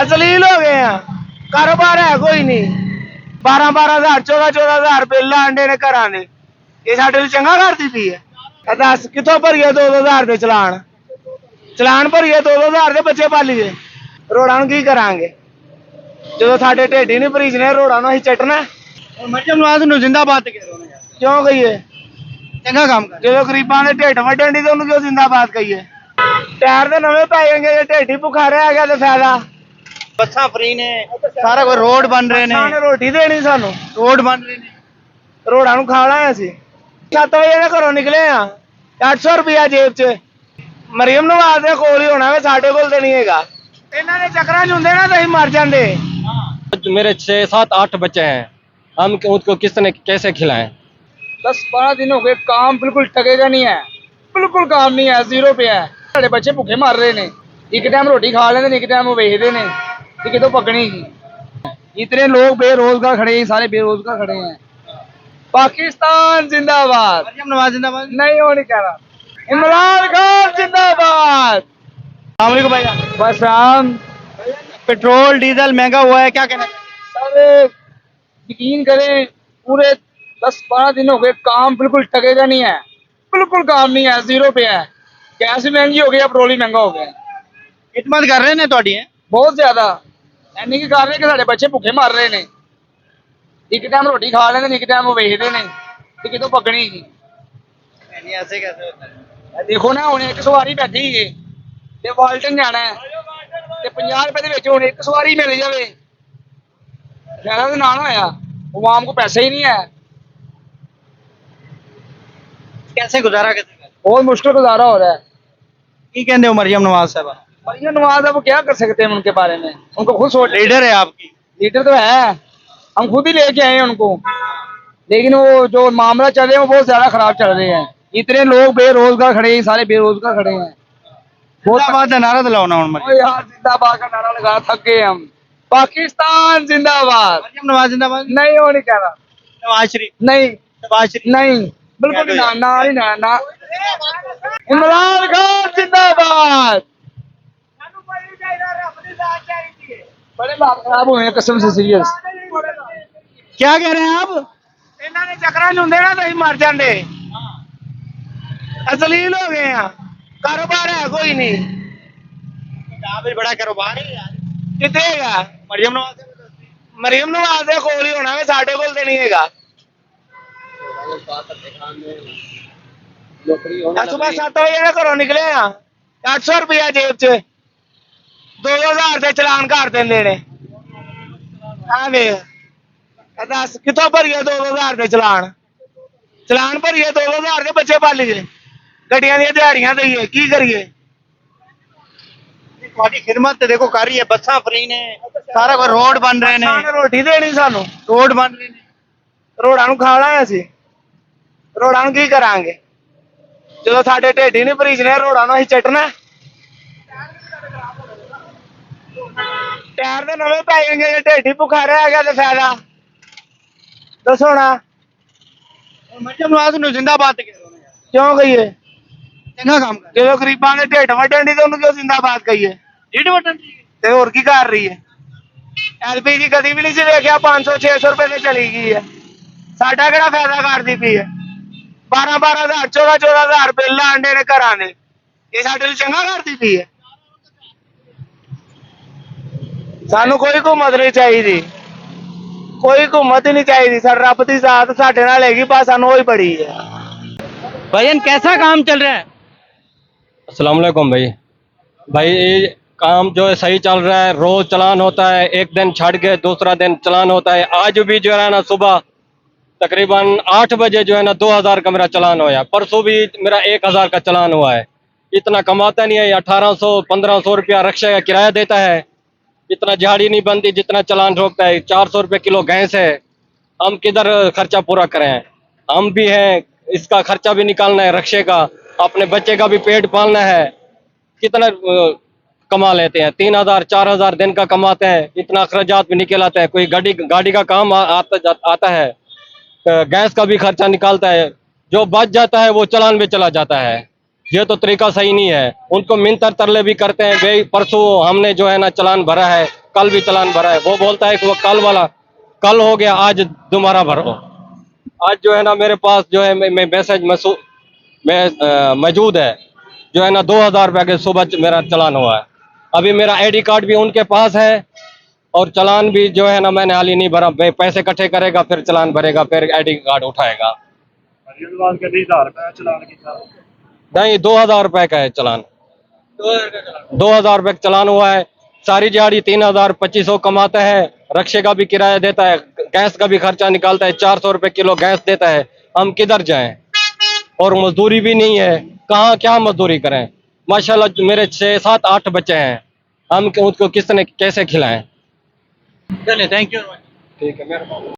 ਅਸਲੀਲ ਹੋ ਗਏ ਆ। ਕਾਰੋਬਾਰ ਹੈ ਕੋਈ ਨਹੀਂ। 12,000 14,000 ਬਿੱਲ ਆਂਡੇ ਨੇ ਘਰਾਂ ਦੇ। ਇਹ ਸਾਡੇ ਲਈ ਚੰਗਾ ਕਰਦੀ ਪਈ ਹੈ। ਦੱਸ ਕਿੱਥੋਂ ਭਰੀਏ 2,000 ਦੇ ਚਲਾਨ ਭਰੀਏ 2,000 ਦੇ ਬੱਚੇ ਪਾਲੀਏ। ਰੋਡਾਂ ਨੂੰ ਕੀ ਕਰਾਂਗੇ ਜਦੋਂ ਸਾਡੇ ਢਿੱਡ ਹੀ ਨਹੀਂ ਭਰੀਜਨੇ। ਰੋਡਾਂ ਨੂੰ ਅਸੀਂ ਚੱਟਣਾ। ਮਰੀਮ ਨਵਾਜ਼ ਨੂੰ ਜ਼ਿੰਦਾਬਾਦ ਕਿਉਂ ਕਹੀਏ? ਚੰਗਾ ਕੰਮ ਕਰ। ਜਦੋਂ ਗਰੀਬਾਂ ਦੇ ਢਿੱਡ ਵੱਢਣ ਦੀ ਤੇ ਉਹਨੂੰ ਕਿਉਂ ਜ਼ਿੰਦਾਬਾਦ ਕਹੀਏ? ਟਾਇਰ ਦੇ ਨਵੇਂ ਪੈ ਜਾਣਗੇ ਜੇ ਢਿੱਡ ਹੀ ਭੁੱਖਾ ਰਹਿ ਗਿਆ ਤੇ ਫਾਇਦਾ। ਬੱਸਾਂ ਫ੍ਰੀ ਨੇ, ਸਾਰਾ ਕੁਝ ਰੋਡ ਬਣ ਰਹੇ ਨੇ, ਰੋਟੀ ਦੇਣੀ ਸਾਨੂੰ, ਰੋਡ ਬਣ ਰਹੇ ਨੇ, ਰੋਡਾਂ ਨੂੰ ਖਾਣਾ ਅਸੀਂ। 7 ਵਜੇ ਦੇ ਘਰੋਂ ਨਿਕਲੇ ਆ, 800 ਰੁਪਇਆ ਜੇਬ 'ਚ। ਮਰੀਮ ਨਵਾਜ਼ ਦੇ ਕੋਲ ਹੀ ਹੋਣਾ ਵੇ, ਸਾਡੇ ਕੋਲ ਤੇ ਨਹੀਂ ਹੈਗਾ। ਇਹਨਾਂ ਦੇ ਚੱਕਰਾਂ 'ਚ ਹੁੰਦੇ ਨਾ ਤਾਂ ਅਸੀਂ ਮਰ ਜਾਂਦੇ। मेरे 6, 7, 8 बच्चे हैं, हम उनको किस तरह कैसे खिलाएं? 10-12 दिन हो गए, काम बिल्कुल टकेगा नहीं है, बिल्कुल काम नहीं है, जीरो पे है। साढ़े बच्चे भुखे मर रहे ने, एक टाइम रोटी खा लेते, एक टाइम वो वेचते ने, तो कितों पकनी ही। इतने लोग बेरोजगार खड़े हैं, सारे बेरोजगार खड़े हैं। पाकिस्तान जिंदाबाद। मरीम नवाज जिंदाबाद। नहीं हो नहीं कह रहा। इमरान खान जिंदाबाद। भाई बस राम। पेट्रोल डीजल महंगा हुआ है, क्या कहना? सर यकीन करें, पूरे 10-12 दिन हो गए, काम बिल्कुल टकेगा नहीं है, बिल्कुल काम नहीं है, जीरो पे है। गैस भी महंगी हो गई है, पेट्रोल भी महंगा हो गया है। खिदमत कर रहे ने ਤੁਹਾਡੀ ਹੈ बहुत ज्यादा ਐਨੀ ਕੀ ਕਰ ਰਹੇ ਕਿ ਸਾਡੇ ਬੱਚੇ ਭੁੱਖੇ ਮਰ ਰਹੇ ਨੇ। ਇੱਕ ਟਾਈਮ ਰੋਟੀ ਖਾ ਲੈਂਦੇ, ਇੱਕ ਟਾਈਮ ਉਹ ਵੇਚਦੇ ਨੇ, ਤੇ ਕਿਤੋਂ ਪਕਣੀ ਸੀ। नहीं ऐसे कैसे होता है? ਦੇਖੋ ਨਾ, ਹੁਣ ਇੱਕ ਸਵਾਰੀ ਬੈਠੀ ਹੈ ਤੇ ਵਾਲਟਨ ਜਾਣਾ ਹੈ ਤੇ 50 ਰੁਪਏ ਦੇ ਵਿੱਚ ਹੁਣ ਇੱਕ ਸਵਾਰੀ ਮਿਲ ਜਾਵੇ, ਫਾਇਦਾ ਤਾਂ ਨਾ ਹੋਇਆ। ਆਵਾਮ ਕੋ ਪੈਸੇ ही नहीं है। कैसे गुजारा कैसे कर? बहुत मुश्किल गुजारा हो रहा है। की कहते हो मरियम नवाज साहब? मरियम नवाज अब क्या कर सकते हैं उनके बारे में, उनको खुद सोच। लीडर है आपकी? लीडर तो है, हम खुद ही लेके आए हैं उनको, लेकिन वो जो मामला चल रहे हैं वो बहुत ज्यादा खराब चल रहे हैं। इतने लोग बेरोजगार खड़े हैं, सारे बेरोजगार खड़े हैं। जिंदाबाद का नारा दिलाओ ना मरियम। ओ यार, जिंदाबाद का नारा लगा थक गए हम। पाकिस्तान जिंदाबाद। मरियम नवाज जिंदाबाद। नहीं हो नहीं कह रहा। नवाज शरीफ। नहीं नवाज शरीफ नहीं, बिल्कुल ना ना ही ना। इमरान खान जिंदाबाद। बड़े बात खराब हुए हैं कसम से, सीरियस। क्या कह रहे हैं आप? ਇਹਨਾਂ ਦੇ ਚੱਕਰਾਂ 'ਚ ਹੁੰਦੇ ਨਾ ਤਾਂ ਅਸੀਂ ਮਰ ਜਾਂਦੇ। ਅਸਲੀਲ ਹੋ ਗਏ ਆ। ਕਾਰੋਬਾਰ ਹੈ ਕੋਈ ਨਹੀਂ। ਪੰਜਾਬ ਵਿੱਚ ਬੜਾ ਕਾਰੋਬਾਰ ਹੈ ਯਾਰ। ਕਿੱਥੇ ਹੈਗਾ? ਮਰੀਮ ਨਵਾਜ਼ ਮਰੀਮ ਨਵਾਜ਼ ਦੇ ਕੋਲ ਹੀ ਹੋਣਾ ਵੇ, ਸਾਡੇ ਕੋਲ ਤੇ ਨਹੀਂ ਹੈਗਾ। ਸੁਬਹ 7 ਵਜੇ ਦੇ ਘਰੋਂ ਨਿਕਲੇ ਆ, 800 ਰੁਪਇਆ ਜੇਬ 'ਚ, 2,000 ਦੇ ਚਲਾਨ ਕਰ ਦਿੰਦੇ ਨੇ। ਆ ਵੇਖ, ਦੱਸ ਕਿੱਥੋਂ ਭਰੀਏ 2,000 ਦੇ ਚਲਾਨ ਭਰੀਏ 2,000 ਦੇ ਬੱਚੇ ਪਾਲੀਏ। ਗੱਡੀਆਂ ਦੀਆਂ ਦਿਹਾੜੀਆਂ ਦਈਏ, ਕੀ ਕਰੀਏ? ਤੁਹਾਡੀ ਖਿਦਮਤ ਤੇ ਦੇਖੋ ਕਰ ਰਹੀ ਹੈ, ਬੱਸਾਂ ਫ੍ਰੀ ਨੇ, ਸਾਰਾ ਕੁਝ ਰੋਡ ਬਣ ਰਹੇ ਨੇ, ਰੋਟੀ ਦੇਣੀ ਸਾਨੂੰ, ਰੋਡ ਬਣ ਰਹੇ ਨੇ, ਰੋਡਾਂ ਨੂੰ ਖਾਣਾ ਅਸੀਂ। ਰੋਡਾਂ ਨੂੰ ਕੀ ਕਰਾਂਗੇ ਜਦੋਂ ਸਾਡੇ ਢਿੱਡ ਹੀ ਨਹੀਂ ਭਰੀਜਨੇ। ਰੋਡਾਂ ਨੂੰ ਅਸੀਂ ਚੱਟਣਾ। ਟਾਇਰ ਦੇ ਨਵੇਂ ਪੈ ਜਾਣਗੇ ਜੇ ਢਿੱਡ ਹੀ ਭੁੱਖਾ ਰਹਿ ਗਿਆ ਤੇ ਫਾਇਦਾ। ਦੱਸੋ ਨਾ ਮਰੀਮ ਨਵਾਜ਼ ਨੂੰ ਜ਼ਿੰਦਾਬਾਦ ਕਿਉਂ ਕਹੀਏ? ਚੰਗਾ ਕੰਮ ਕਰ। ਜਦੋਂ ਗਰੀਬਾਂ ਦੇ ਢਿੱਡ ਵੱਢਣ ਦੀ ਤੇ ਉਹਨੂੰ ਕਿਉਂ ਜ਼ਿੰਦਾਬਾਦ ਕਹੀਏ? ਢਿੱਡ ਵੱਟਣ ਤੇ ਹੋਰ ਕੀ ਕਰ ਰਹੀ ਹੈ? LPG ਕਦੀ ਵੀ ਨਹੀਂ ਸੀ ਵੇਖਿਆ, 500-600 ਰੁਪਏ ਤੇ ਚਲੀ ਗਈ ਹੈ। ਸਾਡਾ ਕਿਹੜਾ ਫਾਇਦਾ ਕਰਦੀ ਪਈ ਹੈ? 12,000 14,000 ਬਿੱਲ ਆਂਡੇ ਨੇ ਘਰਾਂ ਦੇ। ਇਹ ਸਾਡੇ ਲਈ ਚੰਗਾ ਕਰਦੀ ਪਈ ਹੈ। ਸਾਨੂੰ ਕੋਈ ਘੁੰਮਤ ਨਹੀਂ ਚਾਹੀਦੀ, ਕੋਈ ਘੁੰਮਤ ਹੀ ਨਹੀਂ ਚਾਹੀਦੀ। ਸਰ ਰੱਬ ਦੀ ਜ਼ਾਤ ਸਾਡੇ ਨਾਲ ਹੈਗੀ, ਬਸ ਸਾਨੂੰ ਉਹੀ ਬੜੀ ਹੈ। भाईजान कैसा काम चल रहा है? अस्सलाम वालेकुम भाई ये काम जो है सही चल रहा है। रोज चलान होता है, एक दिन छड़ के दूसरा दिन चलान होता है। आज भी जो है ना सुबह तकरीबन 8 बजे जो है ना 2,000 का मेरा चलान हुआ। परसों भी मेरा 1,000 का चलान हुआ है। इतना कमाता नहीं है, 1,800-1,500 रुपया रिक्शा का किराया देता है। इतना झाड़ी नहीं बनती जितना चलान ठोकता है। 400 रुपये किलो गैस है, हम किधर खर्चा पूरा करें? हम भी हैं, इसका खर्चा भी निकालना है, रिक्शे का, अपने बच्चे का भी पेट पालना है। कितना कमा लेते हैं? 3,000-4,000 दिन का कमाते हैं, इतना अखराजात भी निकल आता है। कोई गाड़ी का काम आता है, गैस का भी खर्चा निकालता है। जो बच जाता है वो चलान में चला जाता है। ये तो तरीका सही नहीं है। उनको मिन्नत तरले भी करते हैं। भाई परसों हमने जो है ना चलान भरा है, कल भी चालान भरा है। वो बोलता है कि वो कल वाला कल हो गया, आज दोबारा भरो। आज जो है ना मेरे पास जो है मैं मैसेज मौजूद है, जो है ना 2000 रुपये के सुबह मेरा चालान हुआ है। अभी मेरा आईडी कार्ड भी उनके पास है और चालान भी जो है ना मैंने हाल ही नहीं भरा। पैसे इकट्ठे करेगा, फिर चालान भरेगा, फिर आईडी कार्ड उठाएगा। नहीं, 2000 रुपये का है चालान। 2000 रुपये का चालान हुआ है। सारी दिहाड़ी 3000 2500 कमाता है, रक्षे का भी किराया देता है, गैस का भी खर्चा निकालता है, 400 रुपये किलो गैस देता है। हम किधर जाएं? और मजदूरी भी नहीं है, कहाँ क्या मजदूरी करें? माशाल्लाह मेरे 6 7 8 बच्चे हैं, हम उनको किसने कैसे खिलाएं? चलिए, थैंक यू। ठीक है, मेहरबानी।